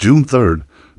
June 3,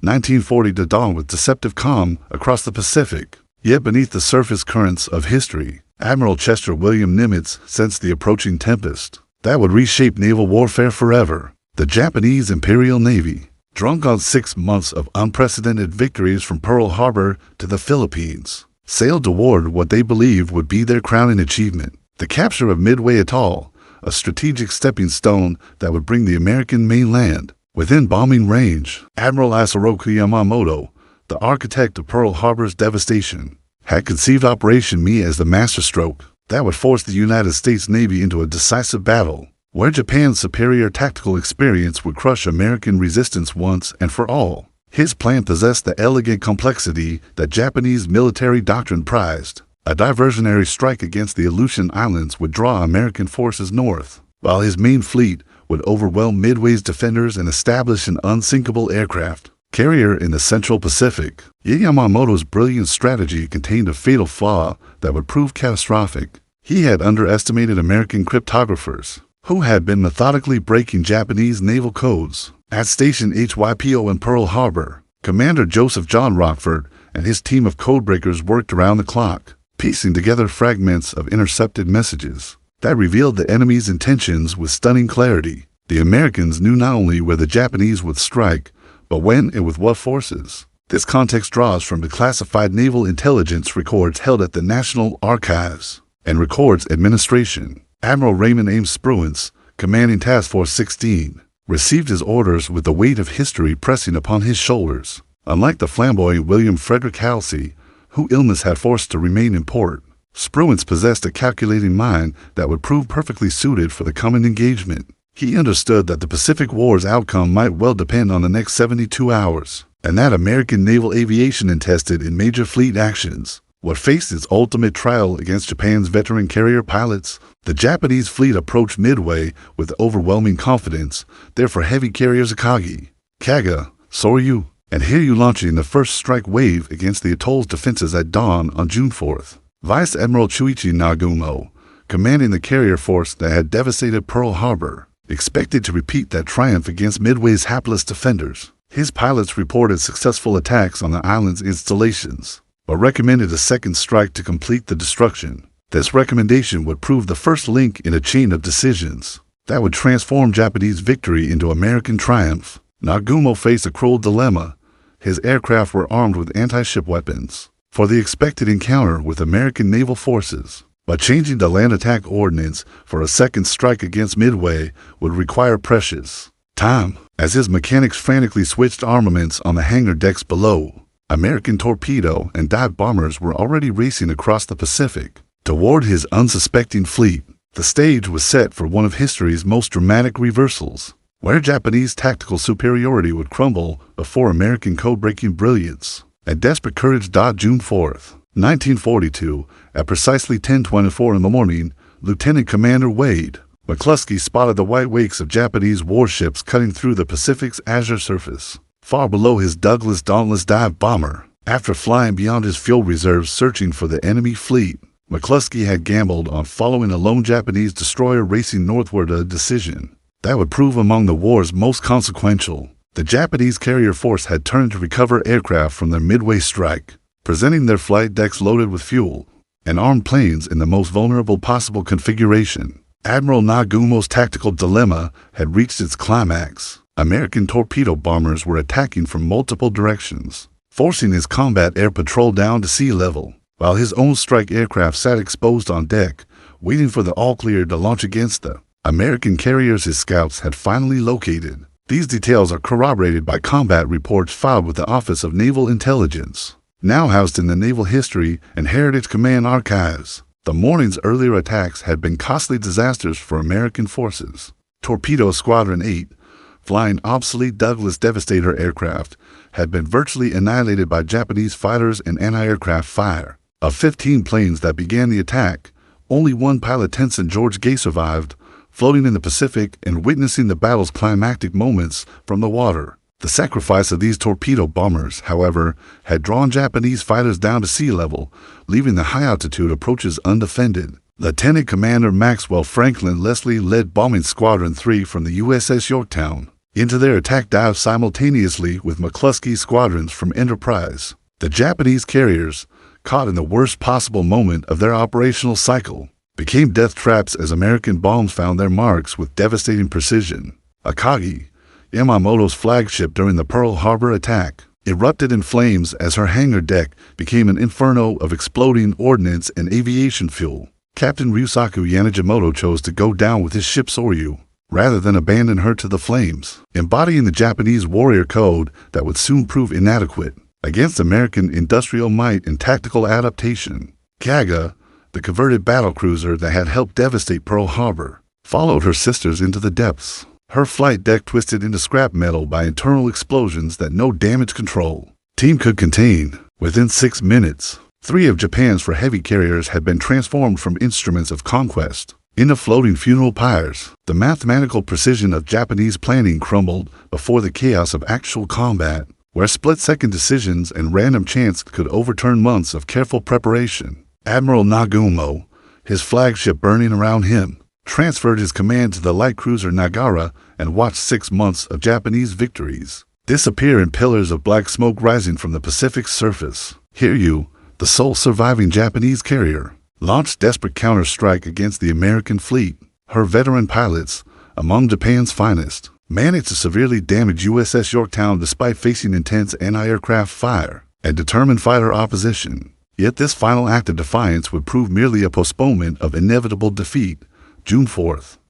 1940 to dawn with deceptive calm across the Pacific. Yet beneath the surface currents of history, Admiral Chester William Nimitz sensed the approaching tempest that would reshape naval warfare forever. The Japanese Imperial Navy, drunk on 6 months of unprecedented victories from Pearl Harbor to the Philippines, sailed toward what they believed would be their crowning achievement, the capture of Midway Atoll, a strategic stepping stone that would bring the American mainland within bombing range. Admiral Isoroku Yamamoto, the architect of Pearl Harbor's devastation, had conceived Operation Me as the masterstroke that would force the United States Navy into a decisive battle, where Japan's superior tactical experience would crush American resistance once and for all. His plan possessed the elegant complexity that Japanese military doctrine prized. A diversionary strike against the Aleutian Islands would draw American forces north, while his main fleet would overwhelm Midway's defenders and establish an unsinkable aircraft carrier in the Central Pacific. Yamamoto's brilliant strategy contained a fatal flaw that would prove catastrophic. He had underestimated American cryptographers, who had been methodically breaking Japanese naval codes. At Station HYPO in Pearl Harbor, Commander Joseph John Rockford and his team of codebreakers worked around the clock, piecing together fragments of intercepted messages that revealed the enemy's intentions with stunning clarity. The Americans knew not only where the Japanese would strike, but when and with what forces. This context draws from the classified naval intelligence records held at the National Archives and Records Administration. Admiral Raymond Ames Spruance, commanding Task Force 16, received his orders with the weight of history pressing upon his shoulders. Unlike the flamboyant William Frederick Halsey, who illness had forced to remain in port, Spruance possessed a calculating mind that would prove perfectly suited for the coming engagement. He understood that the Pacific War's outcome might well depend on the next 72 hours, and that American naval aviation enlisted in major fleet actions would face its ultimate trial against Japan's veteran carrier pilots. The Japanese fleet approached Midway with overwhelming confidence, therefore heavy carriers Akagi, Kaga, Soryu, and Hiryu launching the first strike wave against the atoll's defenses at dawn on June 4th. Vice Admiral Chuichi Nagumo, commanding the carrier force that had devastated Pearl Harbor, expected to repeat that triumph against Midway's hapless defenders. His pilots reported successful attacks on the island's installations, but recommended a second strike to complete the destruction. This recommendation would prove the first link in a chain of decisions that would transform Japanese victory into American triumph. Nagumo faced a cruel dilemma. His aircraft were armed with anti-ship weapons for the expected encounter with American naval forces, but changing the land attack ordinance for a second strike against Midway would require precious time, as his mechanics frantically switched armaments on the hangar decks below. American torpedo and dive bombers were already racing across the Pacific toward his unsuspecting fleet. The stage was set for one of history's most dramatic reversals, where Japanese tactical superiority would crumble before American code-breaking brilliance. At desperate courage. June 4th, 1942, at precisely 10:24 in the morning, Lieutenant Commander Wade McCluskey spotted the white wakes of Japanese warships cutting through the Pacific's azure surface, far below his Douglas Dauntless dive bomber. After flying beyond his fuel reserves searching for the enemy fleet, McCluskey had gambled on following a lone Japanese destroyer racing northward, a decision that would prove among the war's most consequential. The Japanese carrier force had turned to recover aircraft from their Midway strike, presenting their flight decks loaded with fuel and armed planes in the most vulnerable possible configuration. Admiral Nagumo's tactical dilemma had reached its climax. American torpedo bombers were attacking from multiple directions, forcing his combat air patrol down to sea level, while his own strike aircraft sat exposed on deck, waiting for the all-clear to launch against the American carriers his scouts had finally located. These details are corroborated by combat reports filed with the Office of Naval Intelligence, now housed in the Naval History and Heritage Command Archives. The morning's earlier attacks had been costly disasters for American forces. Torpedo Squadron 8, flying obsolete Douglas Devastator aircraft, had been virtually annihilated by Japanese fighters and anti-aircraft fire. Of 15 planes that began the attack, only one pilot, Tenzin George Gay, survived, floating in the Pacific and witnessing the battle's climactic moments from the water. The sacrifice of these torpedo bombers, however, had drawn Japanese fighters down to sea level, leaving the high-altitude approaches undefended. Lieutenant Commander Maxwell Franklin Leslie led Bombing Squadron 3 from the USS Yorktown, Into their attack dived simultaneously with McCluskey's squadrons from Enterprise. The Japanese carriers, caught in the worst possible moment of their operational cycle, became death traps as American bombs found their marks with devastating precision. Akagi, Yamamoto's flagship during the Pearl Harbor attack, erupted in flames as her hangar deck became an inferno of exploding ordnance and aviation fuel. Captain Ryusaku Yanagimoto chose to go down with his ship Soryu, rather than abandon her to the flames, embodying the Japanese warrior code that would soon prove inadequate against American industrial might and tactical adaptation. Kaga, the converted battlecruiser that had helped devastate Pearl Harbor, followed her sisters into the depths. Her flight deck twisted into scrap metal by internal explosions that no damage control team could contain. Within 6 minutes, 3 of Japan's four heavy carriers had been transformed from instruments of conquest into floating funeral pyres. The mathematical precision of Japanese planning crumbled before the chaos of actual combat, where split-second decisions and random chance could overturn months of careful preparation. Admiral Nagumo, his flagship burning around him, transferred his command to the light cruiser Nagara and watched 6 months of Japanese victories disappear in pillars of black smoke rising from the Pacific's surface. Hiryu, the sole surviving Japanese carrier, launched desperate counter-strike against the American fleet. Her veteran pilots, among Japan's finest, managed to severely damage USS Yorktown despite facing intense anti-aircraft fire and determined fighter opposition. Yet this final act of defiance would prove merely a postponement of inevitable defeat. June 4,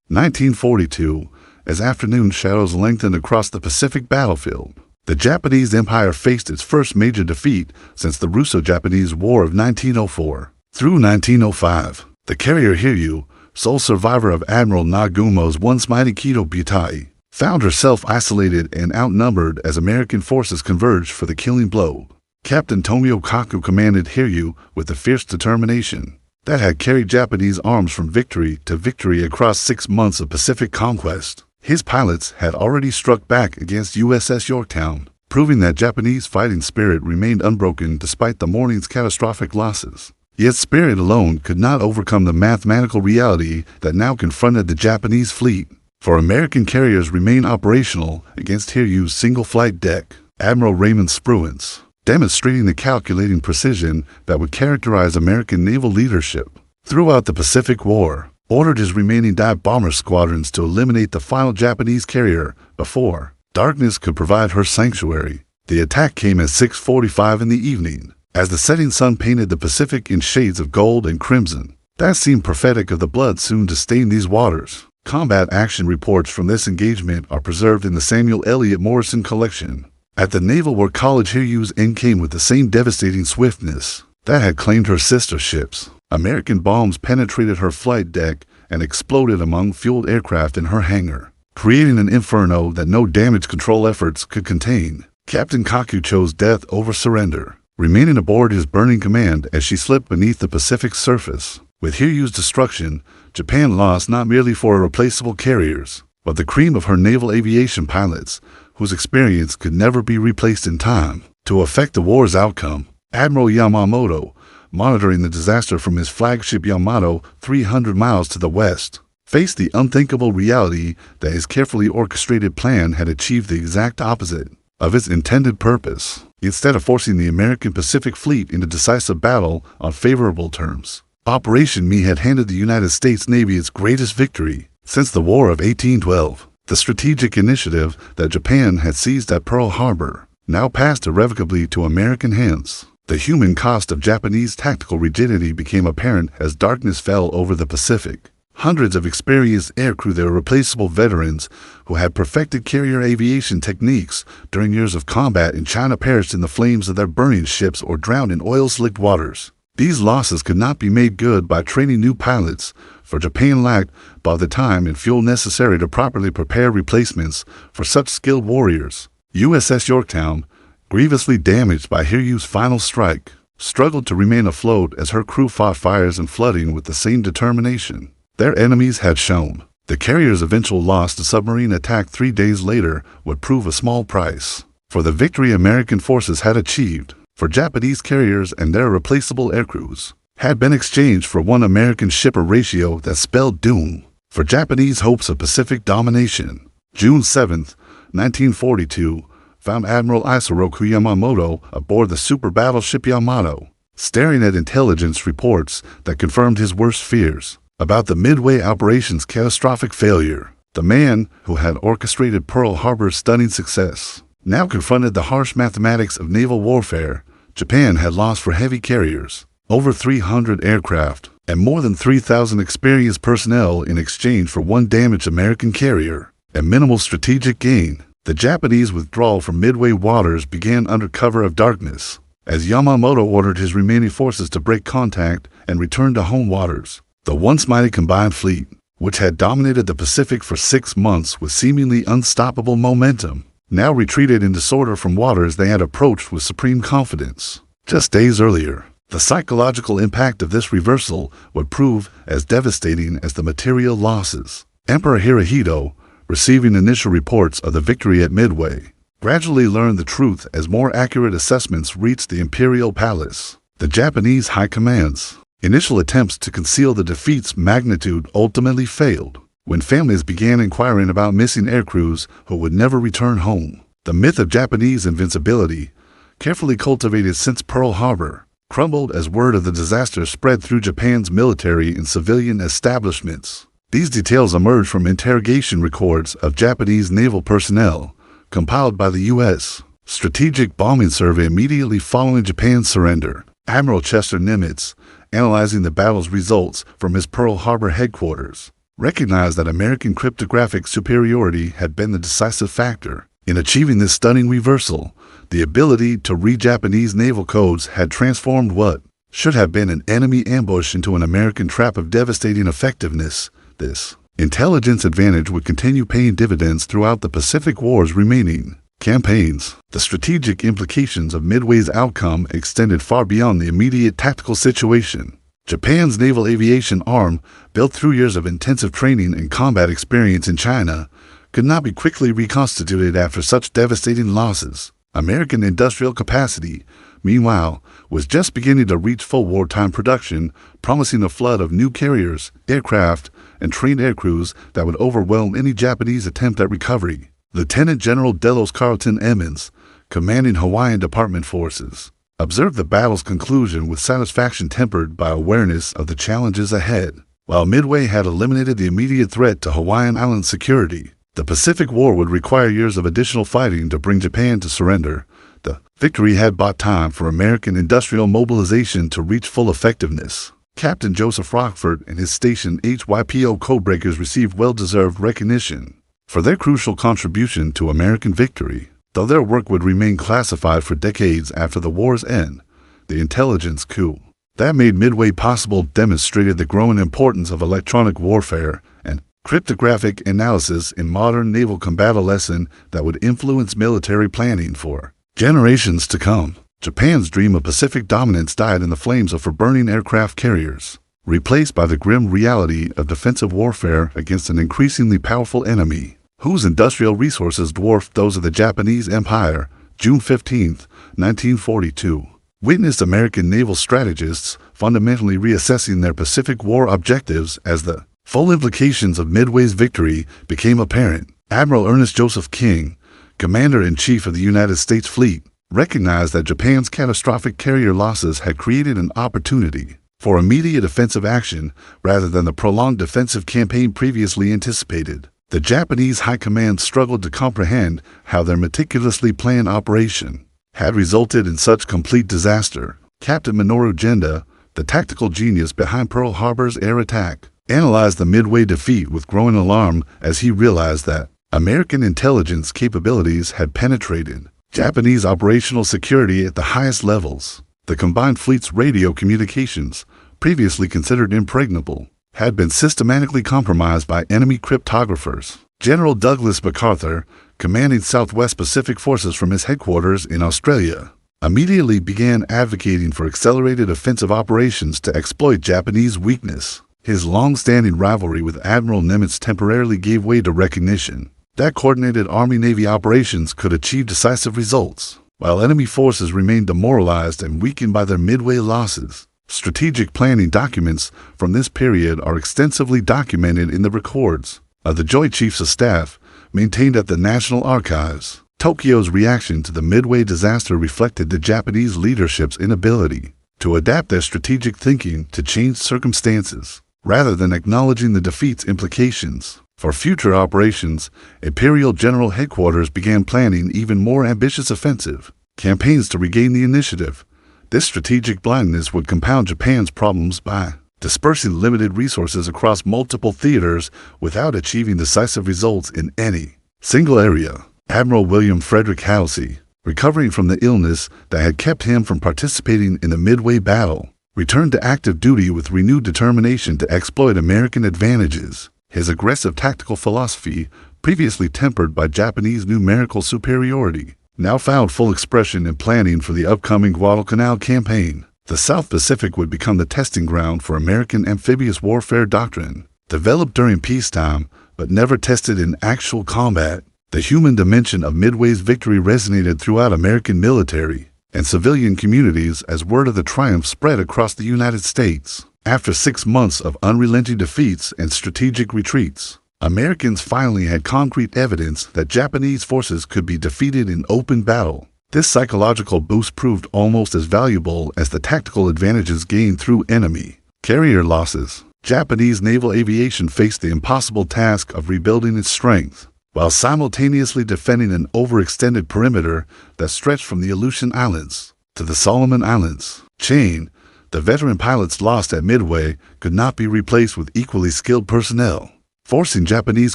1942, as afternoon shadows lengthened across the Pacific battlefield, the Japanese Empire faced its first major defeat since the Russo-Japanese War of 1904. Through 1905, the carrier Hiryu, sole survivor of Admiral Nagumo's once mighty Kido Butai, found herself isolated and outnumbered as American forces converged for the killing blow. Captain Tomio Kaku commanded Hiryu with the fierce determination that had carried Japanese arms from victory to victory across 6 months of Pacific conquest. His pilots had already struck back against USS Yorktown, proving that Japanese fighting spirit remained unbroken despite the morning's catastrophic losses. Yet spirit alone could not overcome the mathematical reality that now confronted the Japanese fleet. For American carriers remained operational against Hiryu's single-flight deck. Admiral Raymond Spruance, demonstrating the calculating precision that would characterize American naval leadership throughout the Pacific War, ordered his remaining dive bomber squadrons to eliminate the final Japanese carrier before darkness could provide her sanctuary. The attack came at 6:45 in the evening, as the setting sun painted the Pacific in shades of gold and crimson that seemed prophetic of the blood soon to stain these waters. Combat action reports from this engagement are preserved in the Samuel Eliot Morrison collection. At the Naval War College, Hiryu's end came with the same devastating swiftness that had claimed her sister ships. American bombs penetrated her flight deck and exploded among fueled aircraft in her hangar, creating an inferno that no damage control efforts could contain. Captain Kaku chose death over surrender, remaining aboard his burning command as she slipped beneath the Pacific's surface. With Hiryu's destruction, Japan lost not merely four irreplaceable carriers, but the cream of her naval aviation pilots, whose experience could never be replaced in time. To affect the war's outcome, Admiral Yamamoto, monitoring the disaster from his flagship Yamato 300 miles to the west, faced the unthinkable reality that his carefully orchestrated plan had achieved the exact opposite of its intended purpose. Instead of forcing the American Pacific Fleet into decisive battle on favorable terms, Operation Me had handed the United States Navy its greatest victory since the War of 1812. The strategic initiative that Japan had seized at Pearl Harbor now passed irrevocably to American hands. The human cost of Japanese tactical rigidity became apparent as darkness fell over the Pacific. Hundreds of experienced aircrew, their irreplaceable veterans who had perfected carrier aviation techniques during years of combat in China, perished in the flames of their burning ships or drowned in oil-slicked waters. These losses could not be made good by training new pilots, for Japan lacked both the time and fuel necessary to properly prepare replacements for such skilled warriors. USS Yorktown, grievously damaged by Hiryu's final strike, struggled to remain afloat as her crew fought fires and flooding with the same determination their enemies had shown. The carrier's eventual loss to submarine attack 3 days later would prove a small price for the victory American forces had achieved. For Japanese carriers and their irreplaceable aircrews had been exchanged for one American ship, a ratio that spelled doom for Japanese hopes of Pacific domination. June 7, 1942, found Admiral Isoroku Yamamoto aboard the super battleship Yamato, staring at intelligence reports that confirmed his worst fears about the Midway operation's catastrophic failure. The man who had orchestrated Pearl Harbor's stunning success now confronted the harsh mathematics of naval warfare. Japan had lost for heavy carriers over 300 aircraft and more than 3,000 experienced personnel in exchange for one damaged American carrier and minimal strategic gain. The Japanese withdrawal from Midway waters began under cover of darkness, as Yamamoto ordered his remaining forces to break contact and return to home waters. The once mighty combined fleet, which had dominated the Pacific for 6 months with seemingly unstoppable momentum, now retreated in disorder from waters they had approached with supreme confidence. Just days earlier, the psychological impact of this reversal would prove as devastating as the material losses. Emperor Hirohito, receiving initial reports of the victory at Midway, gradually learned the truth as more accurate assessments reached the imperial palace. The Japanese high command's initial attempts to conceal the defeat's magnitude ultimately failed when families began inquiring about missing aircrews who would never return home. The myth of Japanese invincibility, carefully cultivated since Pearl Harbor, crumbled as word of the disaster spread through Japan's military and civilian establishments. These details emerged from interrogation records of Japanese naval personnel compiled by the U.S. Strategic Bombing Survey immediately following Japan's surrender. Admiral Chester Nimitz, analyzing the battle's results from his Pearl Harbor headquarters, recognized that American cryptographic superiority had been the decisive factor in achieving this stunning reversal. The ability to read Japanese naval codes had transformed what should have been an enemy ambush into an American trap of devastating effectiveness. This intelligence advantage would continue paying dividends throughout the Pacific War's remaining campaigns. The strategic implications of Midway's outcome extended far beyond the immediate tactical situation. Japan's naval aviation arm, built through years of intensive training and combat experience in China, could not be quickly reconstituted after such devastating losses. American industrial capacity, meanwhile, was just beginning to reach full wartime production, promising a flood of new carriers, aircraft, and trained aircrews that would overwhelm any Japanese attempt at recovery. Lieutenant General Delos Carlton Emmons, commanding Hawaiian Department forces, observed the battle's conclusion with satisfaction tempered by awareness of the challenges ahead. While Midway had eliminated the immediate threat to Hawaiian Island security, the Pacific War would require years of additional fighting to bring Japan to surrender. The victory had bought time for American industrial mobilization to reach full effectiveness. Captain Joseph Rockford and his station HYPO codebreakers received well-deserved recognition for their crucial contribution to American victory. Though their work would remain classified for decades after the war's end, the intelligence coup that made Midway possible demonstrated the growing importance of electronic warfare and cryptographic analysis in modern naval combat, a lesson that would influence military planning for generations to come. Japan's dream of Pacific dominance died in the flames of burning aircraft carriers, replaced by the grim reality of defensive warfare against an increasingly powerful enemy whose industrial resources dwarfed those of the Japanese Empire. June 15, 1942, witnessed American naval strategists fundamentally reassessing their Pacific War objectives as the full implications of Midway's victory became apparent. Admiral Ernest Joseph King, Commander-in-Chief of the United States Fleet, recognized that Japan's catastrophic carrier losses had created an opportunity for immediate offensive action rather than the prolonged defensive campaign previously anticipated. The Japanese high command struggled to comprehend how their meticulously planned operation had resulted in such complete disaster. Captain Minoru Genda, the tactical genius behind Pearl Harbor's air attack, analyzed the Midway defeat with growing alarm as he realized that American intelligence capabilities had penetrated Japanese operational security at the highest levels. The combined fleet's radio communications, previously considered impregnable, had been systematically compromised by enemy cryptographers. General Douglas MacArthur, commanding Southwest Pacific Forces from his headquarters in Australia, immediately began advocating for accelerated offensive operations to exploit Japanese weakness. His long-standing rivalry with Admiral Nimitz temporarily gave way to recognition that coordinated Army-Navy operations could achieve decisive results, while enemy forces remained demoralized and weakened by their Midway losses. Strategic planning documents from this period are extensively documented in the records of the Joint Chiefs of Staff, maintained at the National Archives. Tokyo's reaction to the Midway disaster reflected the Japanese leadership's inability to adapt their strategic thinking to changed circumstances, rather than acknowledging the defeat's implications. For future operations, Imperial General Headquarters began planning even more ambitious offensive campaigns to regain the initiative. This strategic blindness would compound Japan's problems by dispersing limited resources across multiple theaters without achieving decisive results in any single area. Admiral William Frederick Halsey, recovering from the illness that had kept him from participating in the Midway battle, returned to active duty with renewed determination to exploit American advantages. His aggressive tactical philosophy, previously tempered by Japanese numerical superiority, now found full expression in planning for the upcoming Guadalcanal campaign. The South Pacific would become the testing ground for American amphibious warfare doctrine, developed during peacetime but never tested in actual combat. The human dimension of Midway's victory resonated throughout American military and civilian communities as word of the triumph spread across the United States. After 6 months of unrelenting defeats and strategic retreats, Americans finally had concrete evidence that Japanese forces could be defeated in open battle. This psychological boost proved almost as valuable as the tactical advantages gained through enemy carrier losses. Japanese naval aviation faced the impossible task of rebuilding its strength, while simultaneously defending an overextended perimeter that stretched from the Aleutian Islands to the Solomon Islands chain. The veteran pilots lost at Midway could not be replaced with equally skilled personnel, forcing Japanese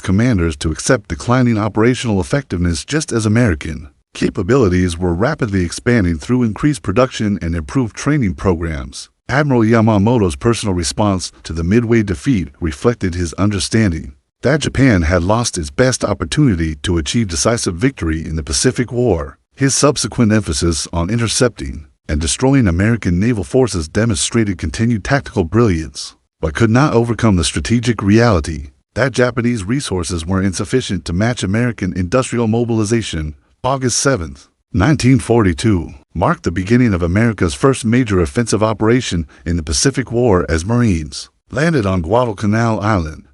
commanders to accept declining operational effectiveness just as American capabilities were rapidly expanding through increased production and improved training programs. Admiral Yamamoto's personal response to the Midway defeat reflected his understanding that Japan had lost its best opportunity to achieve decisive victory in the Pacific War. His subsequent emphasis on intercepting and destroying American naval forces demonstrated continued tactical brilliance, but could not overcome the strategic reality that Japanese resources were insufficient to match American industrial mobilization. August 7, 1942, marked the beginning of America's first major offensive operation in the Pacific War as Marines landed on Guadalcanal Island,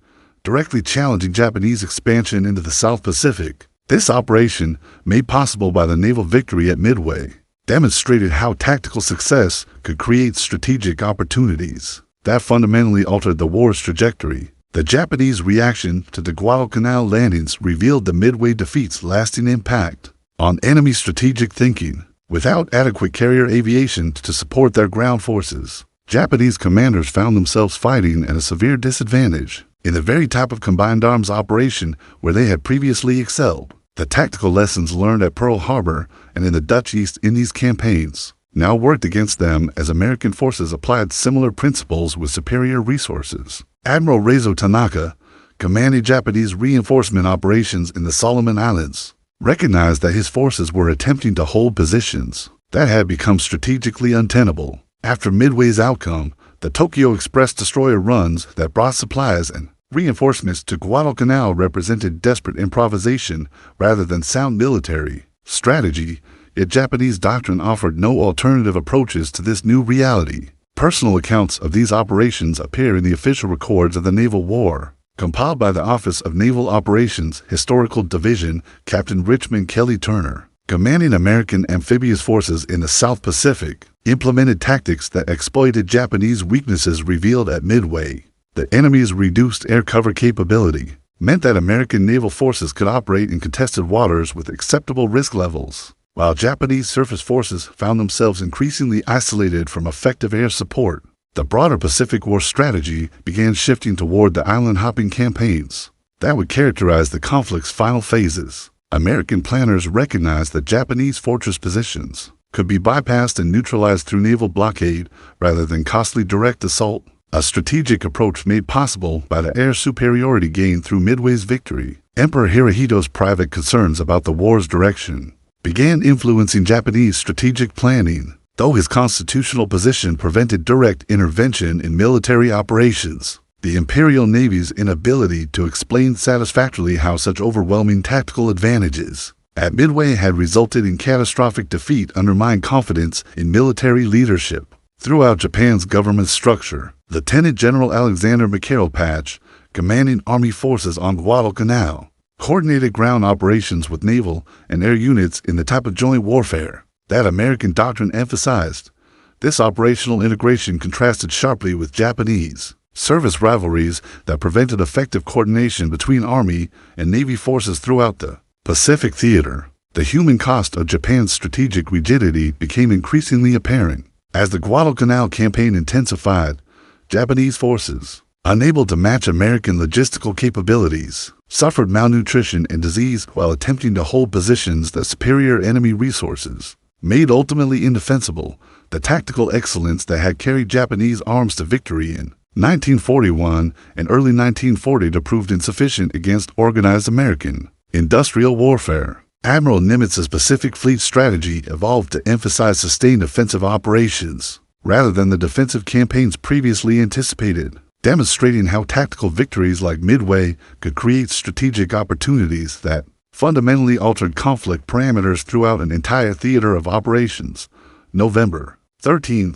directly challenging Japanese expansion into the South Pacific. This operation, made possible by the naval victory at Midway, demonstrated how tactical success could create strategic opportunities that fundamentally altered the war's trajectory. The Japanese reaction to the Guadalcanal landings revealed the Midway defeat's lasting impact on enemy strategic thinking. Without adequate carrier aviation to support their ground forces, Japanese commanders found themselves fighting at a severe disadvantage in the very type of combined arms operation where they had previously excelled. The tactical lessons learned at Pearl Harbor and in the Dutch East Indies campaigns now worked against them as American forces applied similar principles with superior resources. Admiral Reizo Tanaka, commanding Japanese reinforcement operations in the Solomon Islands, recognized that his forces were attempting to hold positions that had become strategically untenable. After Midway's outcome, the Tokyo Express destroyer runs that brought supplies and reinforcements to Guadalcanal represented desperate improvisation rather than sound military strategy, yet Japanese doctrine offered no alternative approaches to this new reality. Personal accounts of these operations appear in the official records of the Naval War, compiled by the Office of Naval Operations Historical Division. Captain Richmond Kelly Turner, commanding American amphibious forces in the South Pacific, implemented tactics that exploited Japanese weaknesses revealed at Midway. The enemy's reduced air cover capability meant that American naval forces could operate in contested waters with acceptable risk levels, while Japanese surface forces found themselves increasingly isolated from effective air support. The broader Pacific War strategy began shifting toward the island-hopping campaigns that would characterize the conflict's final phases. American planners recognized that Japanese fortress positions could be bypassed and neutralized through naval blockade rather than costly direct assault, a strategic approach made possible by the air superiority gained through Midway's victory. Emperor Hirohito's private concerns about the war's direction began influencing Japanese strategic planning, though his constitutional position prevented direct intervention in military operations. The Imperial Navy's inability to explain satisfactorily how such overwhelming tactical advantages at Midway had resulted in catastrophic defeat undermined confidence in military leadership. Throughout Japan's government structure, Lieutenant General Alexander McCarrell Patch, commanding Army forces on Guadalcanal, coordinated ground operations with naval and air units in the type of joint warfare that American doctrine emphasized. This operational integration contrasted sharply with Japanese service rivalries that prevented effective coordination between Army and Navy forces throughout the Pacific theater. The human cost of Japan's strategic rigidity became increasingly apparent. As the Guadalcanal campaign intensified, Japanese forces, unable to match American logistical capabilities, suffered malnutrition and disease while attempting to hold positions that superior enemy resources made ultimately indefensible. The tactical excellence that had carried Japanese arms to victory in 1941 and early 1940 proved insufficient against organized American industrial warfare. Admiral Nimitz's Pacific Fleet strategy evolved to emphasize sustained offensive operations rather than the defensive campaigns previously anticipated, demonstrating how tactical victories like Midway could create strategic opportunities that fundamentally altered conflict parameters throughout an entire theater of operations. November 13,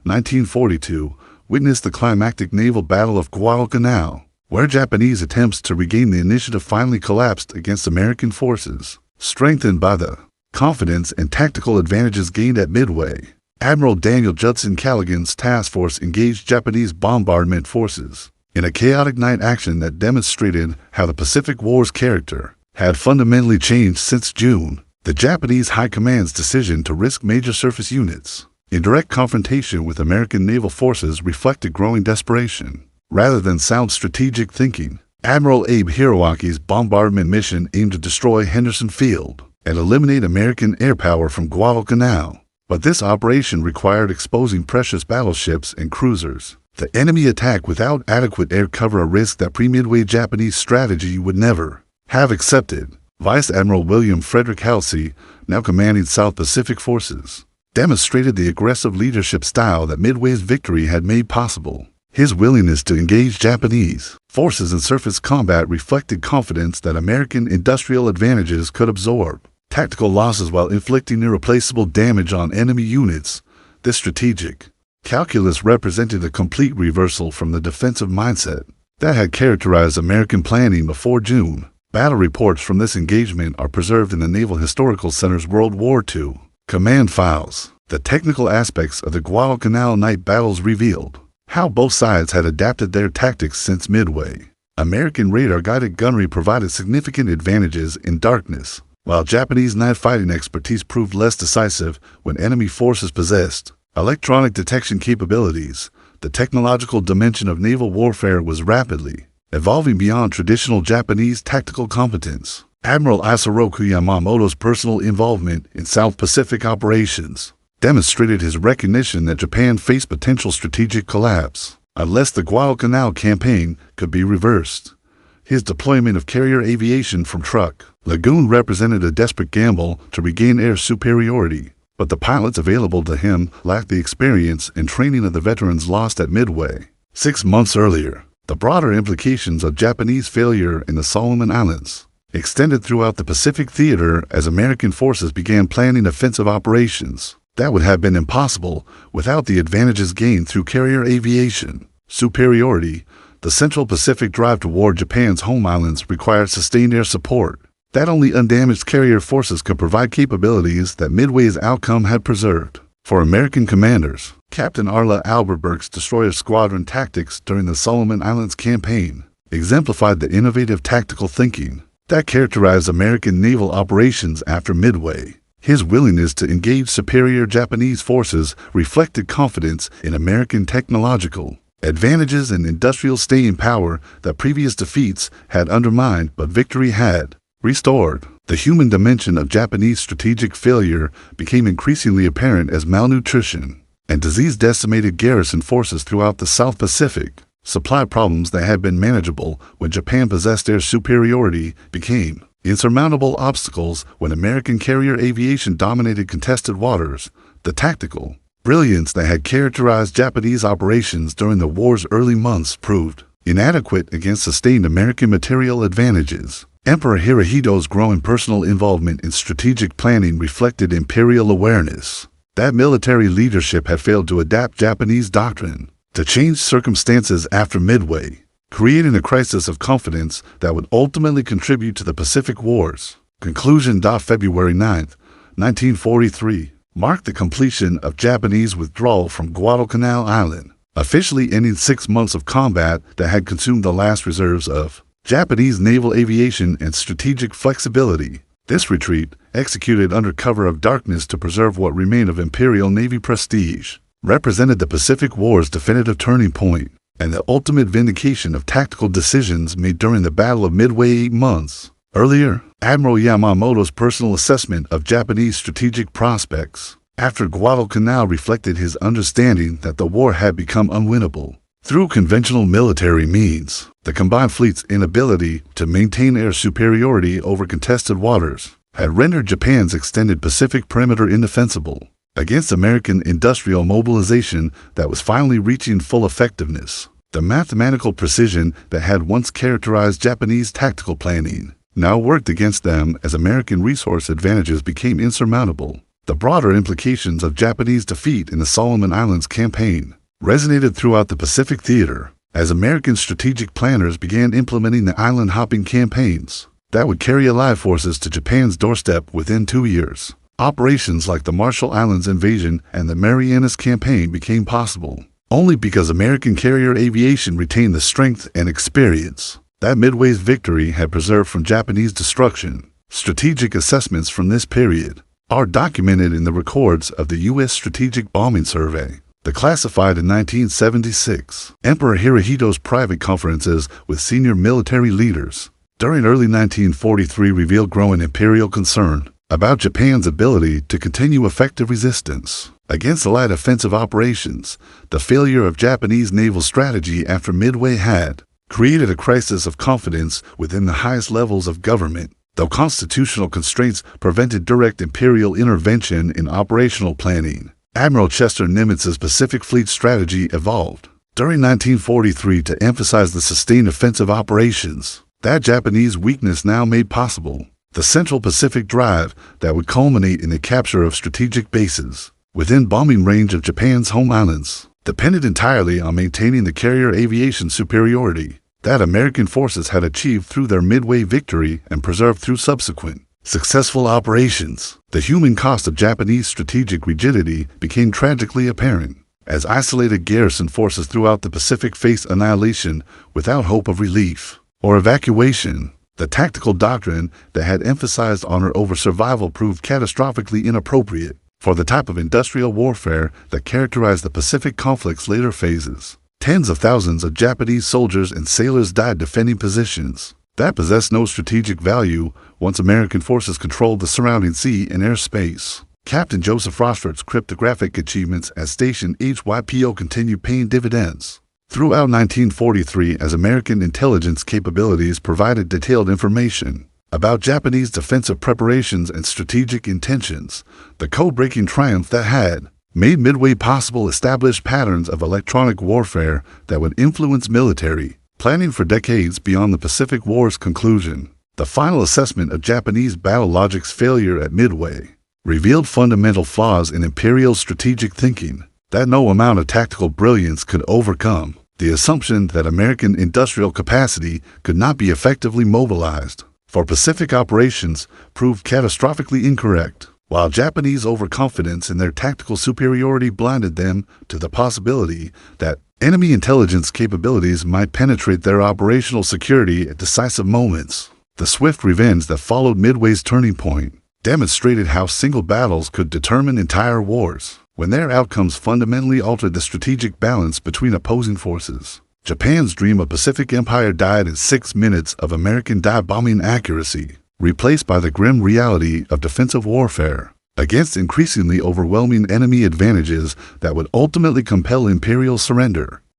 1942, witnessed the climactic naval battle of Guadalcanal, where Japanese attempts to regain the initiative finally collapsed against American forces. Strengthened by the confidence and tactical advantages gained at Midway, Admiral Daniel Judson Callaghan's task force engaged Japanese bombardment forces in a chaotic night action that demonstrated how the Pacific War's character had fundamentally changed since June. The Japanese High Command's decision to risk major surface units in direct confrontation with American naval forces reflected growing desperation rather than sound strategic thinking. Admiral Abe Hiroaki's bombardment mission aimed to destroy Henderson Field and eliminate American air power from Guadalcanal, but this operation required exposing precious battleships and cruisers. The enemy attack without adequate air cover, a risk that pre-Midway Japanese strategy would never have accepted. Vice Admiral William Frederick Halsey, now commanding South Pacific forces, demonstrated the aggressive leadership style that Midway's victory had made possible. His willingness to engage Japanese forces in surface combat reflected confidence that American industrial advantages could absorb tactical losses while inflicting irreplaceable damage on enemy units. This strategic calculus represented a complete reversal from the defensive mindset that had characterized American planning before June. Battle reports from this engagement are preserved in the Naval Historical Center's World War II command files. The technical aspects of the Guadalcanal night battles revealed how both sides had adapted their tactics since Midway. American radar-guided gunnery provided significant advantages in darkness, while Japanese night fighting expertise proved less decisive when enemy forces possessed electronic detection capabilities. The technological dimension of naval warfare was rapidly evolving beyond traditional Japanese tactical competence. Admiral Isoroku Yamamoto's personal involvement in South Pacific operations demonstrated his recognition that Japan faced potential strategic collapse unless the Guadalcanal campaign could be reversed. His deployment of carrier aviation from Truk Lagoon represented a desperate gamble to regain air superiority, but the pilots available to him lacked the experience and training of the veterans lost at Midway 6 months earlier. The broader implications of Japanese failure in the Solomon Islands extended throughout the Pacific theater as American forces began planning offensive operations that would have been impossible without the advantages gained through carrier aviation superiority. The Central Pacific drive toward Japan's home islands required sustained air support that only undamaged carrier forces could provide, capabilities that Midway's outcome had preserved. For American commanders, Captain Arla Alberberg's destroyer squadron tactics during the Solomon Islands campaign exemplified the innovative tactical thinking that characterized American naval operations after Midway. His willingness to engage superior Japanese forces reflected confidence in American technological advantages and industrial staying power that previous defeats had undermined, but victory had restored. The human dimension of Japanese strategic failure became increasingly apparent as malnutrition and disease decimated garrison forces throughout the South Pacific. Supply problems that had been manageable when Japan possessed air superiority became insurmountable obstacles when American carrier aviation dominated contested waters. The tactical brilliance that had characterized Japanese operations during the war's early months proved inadequate against sustained American material advantages. Emperor Hirohito's growing personal involvement in strategic planning reflected imperial awareness that military leadership had failed to adapt Japanese doctrine to changed circumstances after Midway. creating a crisis of confidence that would ultimately contribute to the Pacific Wars. Conclusion. February 9, 1943, marked the completion of Japanese withdrawal from Guadalcanal Island, officially ending 6 months of combat that had consumed the last reserves of Japanese naval aviation and strategic flexibility. This retreat, executed under cover of darkness to preserve what remained of Imperial Navy prestige, represented the Pacific War's definitive turning point and the ultimate vindication of tactical decisions made during the Battle of Midway 8 months earlier. Admiral Yamamoto's personal assessment of Japanese strategic prospects after Guadalcanal reflected his understanding that the war had become unwinnable. Through conventional military means, the combined fleet's inability to maintain air superiority over contested waters had rendered Japan's extended Pacific perimeter indefensible against American industrial mobilization that was finally reaching full effectiveness. The mathematical precision that had once characterized Japanese tactical planning now worked against them as American resource advantages became insurmountable. The broader implications of Japanese defeat in the Solomon Islands campaign resonated throughout the Pacific theater as American strategic planners began implementing the island-hopping campaigns that would carry Allied forces to Japan's doorstep within 2 years. Operations like the Marshall Islands invasion and the Marianas campaign became possible only because American carrier aviation retained the strength and experience that Midway's victory had preserved from Japanese destruction. Strategic assessments from this period are documented in the records of the U.S. Strategic Bombing Survey, classified in 1976. Emperor Hirohito's private conferences with senior military leaders during early 1943 revealed growing imperial concern about Japan's ability to continue effective resistance against Allied offensive operations. The failure of Japanese naval strategy after Midway had created a crisis of confidence within the highest levels of government. Though constitutional constraints prevented direct imperial intervention in operational planning, Admiral Chester Nimitz's Pacific Fleet strategy evolved during 1943 to emphasize the sustained offensive operations that Japanese weakness now made possible. The Central Pacific Drive that would culminate in the capture of strategic bases within bombing range of Japan's home islands depended entirely on maintaining the carrier aviation superiority that American forces had achieved through their Midway victory and preserved through subsequent successful operations. The human cost of Japanese strategic rigidity became tragically apparent as isolated garrison forces throughout the Pacific faced annihilation without hope of relief or evacuation. The tactical doctrine that had emphasized honor over survival proved catastrophically inappropriate for the type of industrial warfare that characterized the Pacific conflict's later phases. Tens of thousands of Japanese soldiers and sailors died defending positions that possessed no strategic value once American forces controlled the surrounding sea and airspace. Captain Joseph Rochford's cryptographic achievements as Station HYPO continued paying dividends throughout 1943 as American intelligence capabilities provided detailed information about Japanese defensive preparations and strategic intentions. The code-breaking triumph that had made Midway possible established patterns of electronic warfare that would influence military planning for decades beyond the Pacific War's conclusion. The final assessment of Japanese battle logic's failure at Midway revealed fundamental flaws in imperial strategic thinking that no amount of tactical brilliance could overcome. The assumption that American industrial capacity could not be effectively mobilized for Pacific operations proved catastrophically incorrect, while Japanese overconfidence in their tactical superiority blinded them to the possibility that enemy intelligence capabilities might penetrate their operational security at decisive moments. The swift revenge that followed Midway's turning point demonstrated how single battles could determine entire wars when their outcomes fundamentally altered the strategic balance between opposing forces. Japan's dream of Pacific Empire died in 6 minutes of American dive-bombing accuracy, replaced by the grim reality of defensive warfare against increasingly overwhelming enemy advantages that would ultimately compel imperial surrender.